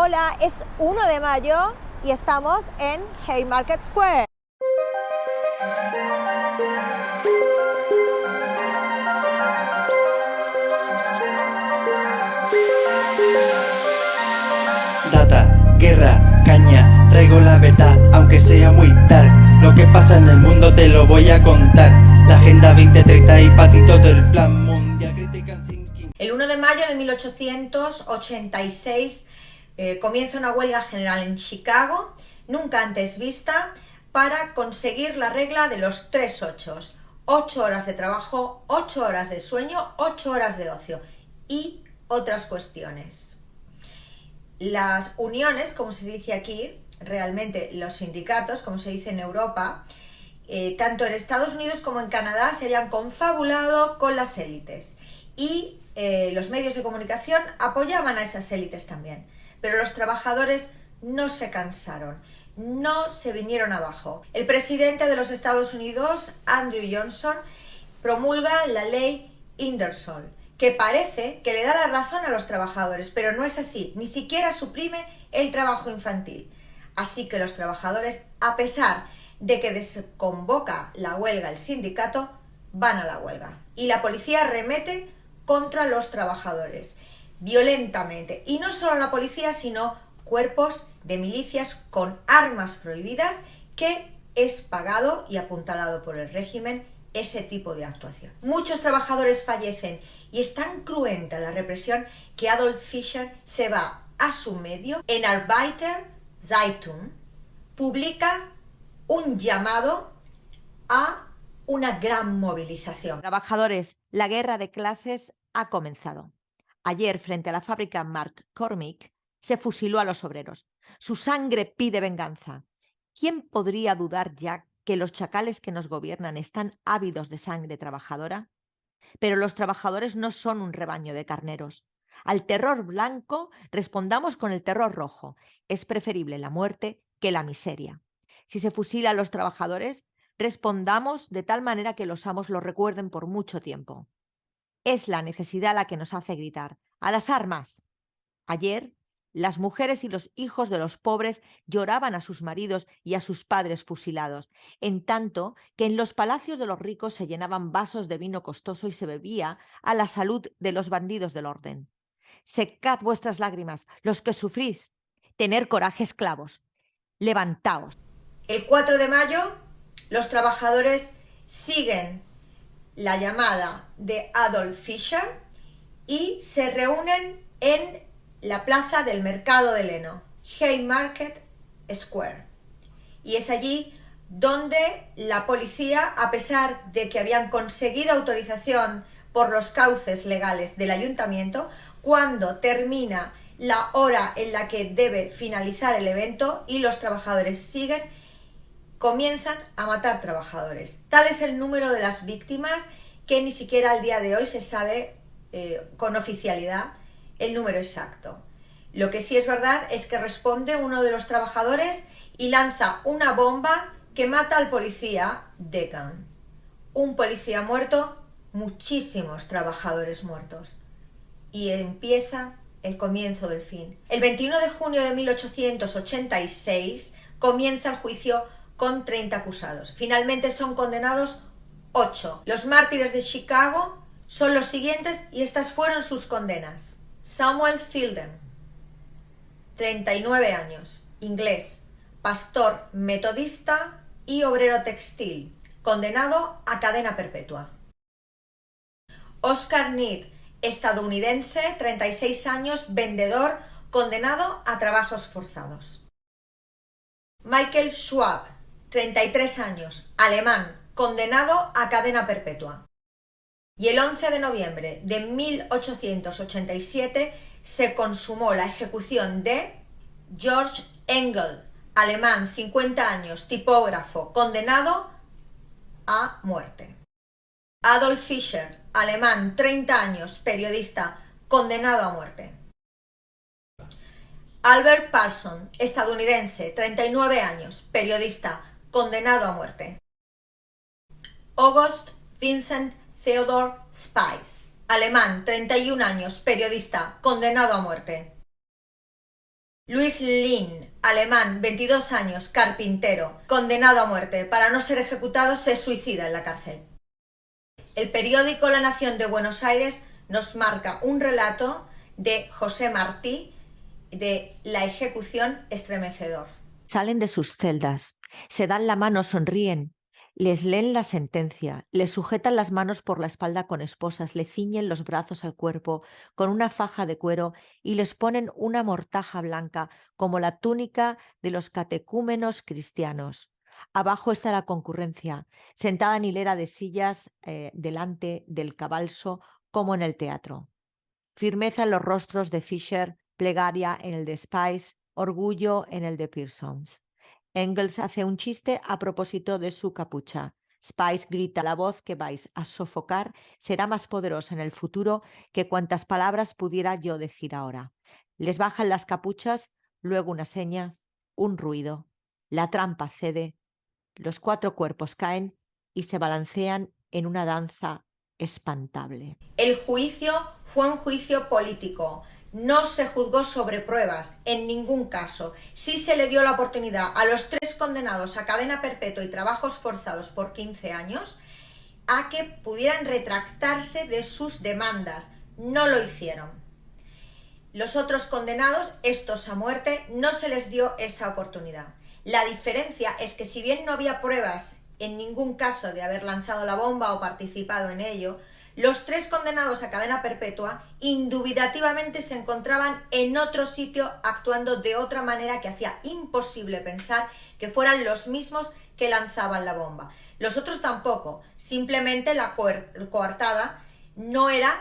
Hola, es 1 de mayo y estamos en Haymarket Square. Data, guerra, caña, traigo la verdad, aunque sea muy dark. Lo que pasa en el mundo te lo voy a contar. La Agenda 2030 y patitos del Plan Mundial critican sin... El 1 de mayo de 1886 comienza una huelga general en Chicago, nunca antes vista, para conseguir la regla de los 3 ochos. 8 horas de trabajo, 8 horas de sueño, 8 horas de ocio y otras cuestiones. Las uniones, como se dice aquí, realmente los sindicatos, como se dice en Europa, tanto en Estados Unidos como en Canadá, se habían confabulado con las élites y los medios de comunicación apoyaban a esas élites también, pero los trabajadores no se cansaron, no se vinieron abajo. El presidente de los Estados Unidos, Andrew Johnson, promulga la ley Ingersoll, que parece que le da la razón a los trabajadores, pero no es así, ni siquiera suprime el trabajo infantil. Así que los trabajadores, a pesar de que desconvoca la huelga el sindicato, van a la huelga. Y la policía arremete contra los trabajadores, violentamente. Y no solo la policía, sino cuerpos de milicias con armas prohibidas, que es pagado y apuntalado por el régimen ese tipo de actuación. Muchos trabajadores fallecen y es tan cruenta la represión que Adolf Fischer se va a su medio. En Arbeiter Zeitung publica un llamado a una gran movilización. Trabajadores, la guerra de clases ha comenzado. Ayer, frente a la fábrica McCormick, se fusiló a los obreros. Su sangre pide venganza. ¿Quién podría dudar ya que los chacales que nos gobiernan están ávidos de sangre trabajadora? Pero los trabajadores no son un rebaño de carneros. Al terror blanco respondamos con el terror rojo. Es preferible la muerte que la miseria. Si se fusila a los trabajadores, respondamos de tal manera que los amos lo recuerden por mucho tiempo. Es la necesidad la que nos hace gritar: ¡a las armas! Ayer, las mujeres y los hijos de los pobres lloraban a sus maridos y a sus padres fusilados, en tanto que en los palacios de los ricos se llenaban vasos de vino costoso y se bebía a la salud de los bandidos del orden. Secad vuestras lágrimas, los que sufrís. Tener coraje, esclavos. Levantaos. El 4 de mayo, los trabajadores siguen la llamada de Adolf Fischer y se reúnen en la plaza del mercado de Leno, Haymarket Square. Y es allí donde la policía, a pesar de que habían conseguido autorización por los cauces legales del ayuntamiento, cuando termina la hora en la que debe finalizar el evento y los trabajadores siguen, comienzan a matar trabajadores. Tal es el número de las víctimas que ni siquiera al día de hoy se sabe con oficialidad el número exacto. Lo que sí es verdad es que responde uno de los trabajadores y lanza una bomba que mata al policía Degan. Un policía muerto, muchísimos trabajadores muertos. Y empieza el comienzo del fin. El 21 de junio de 1886 comienza el juicio con 30 acusados. Finalmente son condenados 8. Los mártires de Chicago son los siguientes y estas fueron sus condenas. Samuel Fielden, 39 años, inglés, pastor metodista y obrero textil, condenado a cadena perpetua. Oscar Need, estadounidense, 36 años, vendedor, condenado a trabajos forzados. Michael Schwab, 33 años, alemán, condenado a cadena perpetua. Y el 11 de noviembre de 1887 se consumó la ejecución de George Engel, alemán, 50 años, tipógrafo, condenado a muerte. Adolf Fischer, alemán, 30 años, periodista, condenado a muerte. Albert Parsons, estadounidense, 39 años, periodista, condenado a muerte. August Vincent Theodor Spies, alemán, 31 años, periodista, condenado a muerte. Louis Lin, alemán, 22 años, carpintero, condenado a muerte. Para no ser ejecutado, se suicida en la cárcel. El periódico La Nación de Buenos Aires nos marca un relato de José Martí de la ejecución estremecedor. Salen de sus celdas, se dan la mano, sonríen, les leen la sentencia, les sujetan las manos por la espalda con esposas, le ciñen los brazos al cuerpo con una faja de cuero y les ponen una mortaja blanca como la túnica de los catecúmenos cristianos. Abajo está la concurrencia, sentada en hilera de sillas delante del cabalso como en el teatro. Firmeza en los rostros de Fisher, plegaria en el de Spice, orgullo en el de Pearsons. Engels hace un chiste a propósito de su capucha. Spice grita: la voz que vais a sofocar será más poderosa en el futuro que cuantas palabras pudiera yo decir ahora. Les bajan las capuchas, luego una seña, un ruido. La trampa cede, los 4 cuerpos caen y se balancean en una danza espantable. El juicio fue un juicio político. No se juzgó sobre pruebas, en ningún caso. Sí se le dio la oportunidad a los 3 condenados a cadena perpetua y trabajos forzados por 15 años a que pudieran retractarse de sus demandas. No lo hicieron. Los otros condenados, estos a muerte, no se les dio esa oportunidad. La diferencia es que si bien no había pruebas en ningún caso de haber lanzado la bomba o participado en ello, los 3 condenados a cadena perpetua indubitativamente se encontraban en otro sitio actuando de otra manera que hacía imposible pensar que fueran los mismos que lanzaban la bomba. Los otros tampoco, simplemente la coartada no era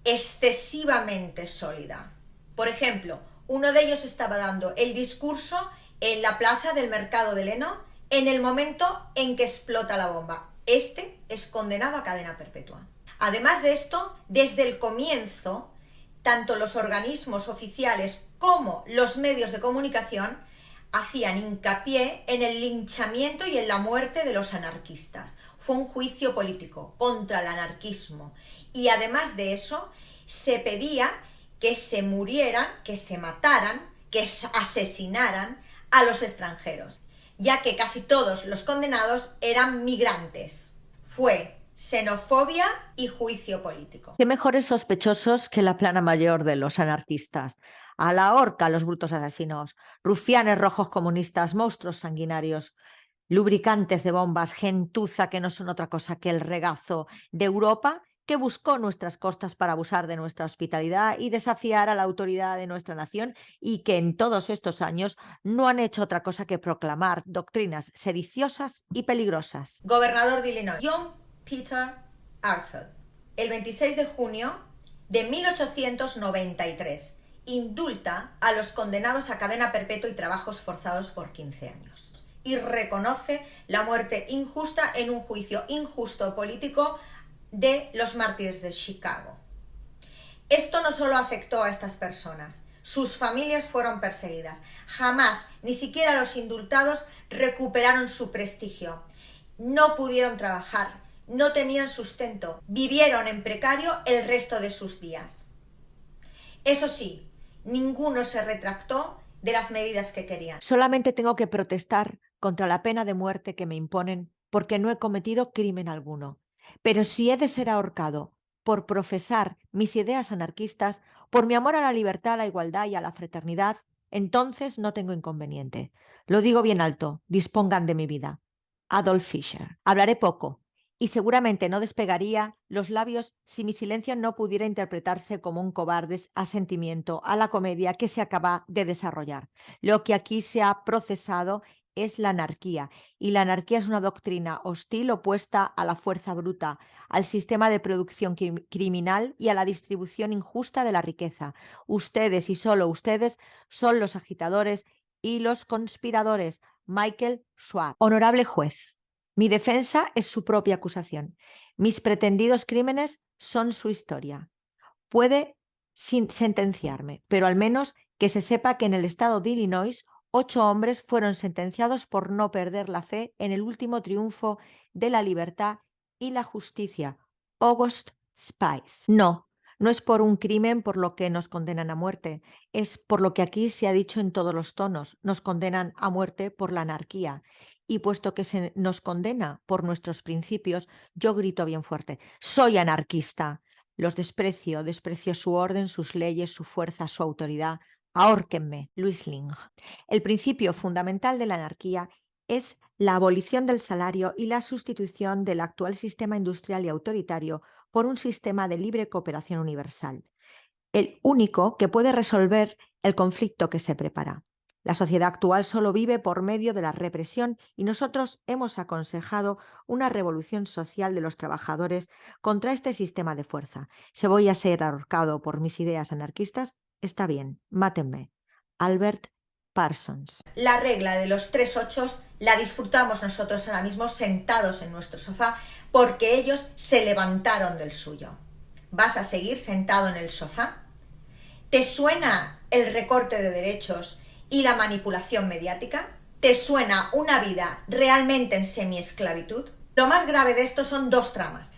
excesivamente sólida. Por ejemplo, uno de ellos estaba dando el discurso en la plaza del mercado de Leno en el momento en que explota la bomba. Este es condenado a cadena perpetua. Además de esto, desde el comienzo, tanto los organismos oficiales como los medios de comunicación hacían hincapié en el linchamiento y en la muerte de los anarquistas. Fue un juicio político contra el anarquismo. Y además de eso, se pedía que se murieran, que se mataran, que asesinaran a los extranjeros, ya que casi todos los condenados eran migrantes. Fue xenofobia y juicio político. ¿Qué mejores sospechosos que la plana mayor de los anarquistas? A la horca los brutos asesinos, rufianes rojos comunistas, monstruos sanguinarios, lubricantes de bombas, gentuza que no son otra cosa que el regazo de Europa que buscó nuestras costas para abusar de nuestra hospitalidad y desafiar a la autoridad de nuestra nación y que en todos estos años no han hecho otra cosa que proclamar doctrinas sediciosas y peligrosas. Gobernador de Illinois, John Peter Archel, el 26 de junio de 1893, indulta a los condenados a cadena perpetua y trabajos forzados por 15 años y reconoce la muerte injusta en un juicio injusto político de los mártires de Chicago. Esto no solo afectó a estas personas, sus familias fueron perseguidas. Jamás, ni siquiera los indultados, recuperaron su prestigio. No pudieron trabajar, no tenían sustento, vivieron en precario el resto de sus días. Eso sí, ninguno se retractó de las medidas que querían. Solamente tengo que protestar contra la pena de muerte que me imponen porque no he cometido crimen alguno. Pero si he de ser ahorcado por profesar mis ideas anarquistas, por mi amor a la libertad, a la igualdad y a la fraternidad, entonces no tengo inconveniente. Lo digo bien alto, dispongan de mi vida. Adolf Fischer. Hablaré poco y seguramente no despegaría los labios si mi silencio no pudiera interpretarse como un cobarde asentimiento a la comedia que se acaba de desarrollar. Lo que aquí se ha procesado es la anarquía, y la anarquía es una doctrina hostil opuesta a la fuerza bruta, al sistema de producción criminal y a la distribución injusta de la riqueza. Ustedes y solo ustedes son los agitadores y los conspiradores. Michael Schwab. Honorable juez, mi defensa es su propia acusación. Mis pretendidos crímenes son su historia. Puede sentenciarme, pero al menos que se sepa que en el estado de Illinois 8 hombres fueron sentenciados por no perder la fe en el último triunfo de la libertad y la justicia. August Spice. No No es por un crimen por lo que nos condenan a muerte, es por lo que aquí se ha dicho en todos los tonos, nos condenan a muerte por la anarquía. Y puesto que se nos condena por nuestros principios, yo grito bien fuerte, soy anarquista. Los desprecio, desprecio su orden, sus leyes, su fuerza, su autoridad. Ahórquenme, Luis Ling. El principio fundamental de la anarquía es la abolición del salario y la sustitución del actual sistema industrial y autoritario por un sistema de libre cooperación universal, el único que puede resolver el conflicto que se prepara. La sociedad actual solo vive por medio de la represión y nosotros hemos aconsejado una revolución social de los trabajadores contra este sistema de fuerza. Si voy a ser ahorcado por mis ideas anarquistas, está bien, mátenme. Albert Parsons. La regla de los 3 ochos la disfrutamos nosotros ahora mismo sentados en nuestro sofá porque ellos se levantaron del suyo. ¿Vas a seguir sentado en el sofá? ¿Te suena el recorte de derechos y la manipulación mediática? ¿Te suena una vida realmente en semiesclavitud? Lo más grave de esto son 2 tramas.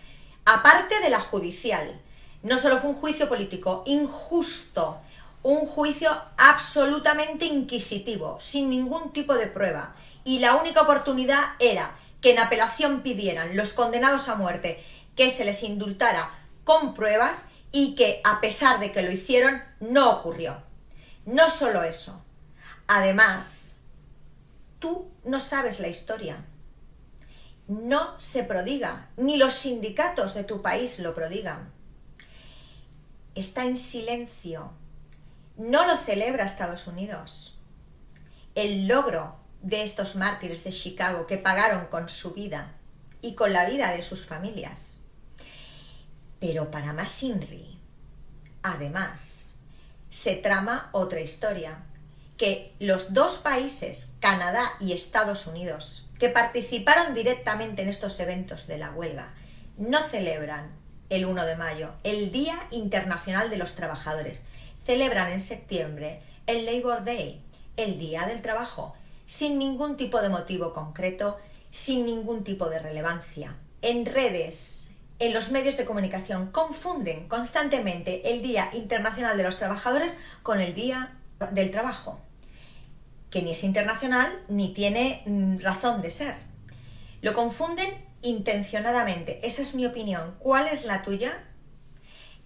Aparte de la judicial, no solo fue un juicio político injusto, un juicio absolutamente inquisitivo, sin ningún tipo de prueba. Y la única oportunidad era que en apelación pidieran los condenados a muerte que se les indultara con pruebas y que, a pesar de que lo hicieron, no ocurrió. No solo eso. Además, tú no sabes la historia. No se prodiga, ni los sindicatos de tu país lo prodigan. Está en silencio. No lo celebra Estados Unidos. El logro de estos mártires de Chicago que pagaron con su vida y con la vida de sus familias. Pero para más INRI, además, se trama otra historia, que los 2 países, Canadá y Estados Unidos, que participaron directamente en estos eventos de la huelga, no celebran el 1 de mayo, el Día Internacional de los Trabajadores. Celebran en septiembre el Labor Day, el Día del Trabajo, sin ningún tipo de motivo concreto, sin ningún tipo de relevancia. En redes, en los medios de comunicación, confunden constantemente el Día Internacional de los Trabajadores con el Día del Trabajo, que ni es internacional ni tiene razón de ser. Lo confunden intencionadamente. Esa es mi opinión. ¿Cuál es la tuya?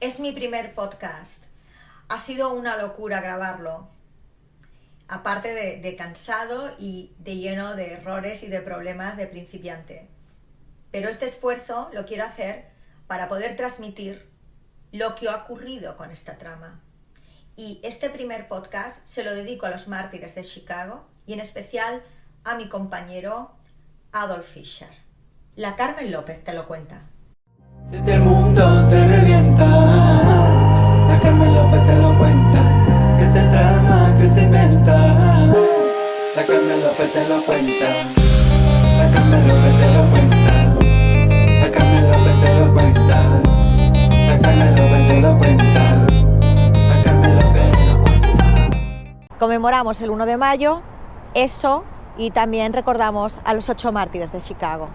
Es mi primer podcast. Ha sido una locura grabarlo, aparte de cansado y de lleno de errores y de problemas de principiante. Pero este esfuerzo lo quiero hacer para poder transmitir lo que ha ocurrido con esta trama. Y este primer podcast se lo dedico a los mártires de Chicago y en especial a mi compañero Adolf Fischer. La Carmen López te lo cuenta. Si el mundo te revienta, la Carmen López te lo cuenta, que se trama, que se inventa. La Carmen López te lo cuenta, la Carmen López te lo cuenta, la Carmen López te lo cuenta, la Carmen López te lo cuenta, la Carmen López te lo cuenta. Conmemoramos el 1 de mayo, eso, y también recordamos a los 8 mártires de Chicago.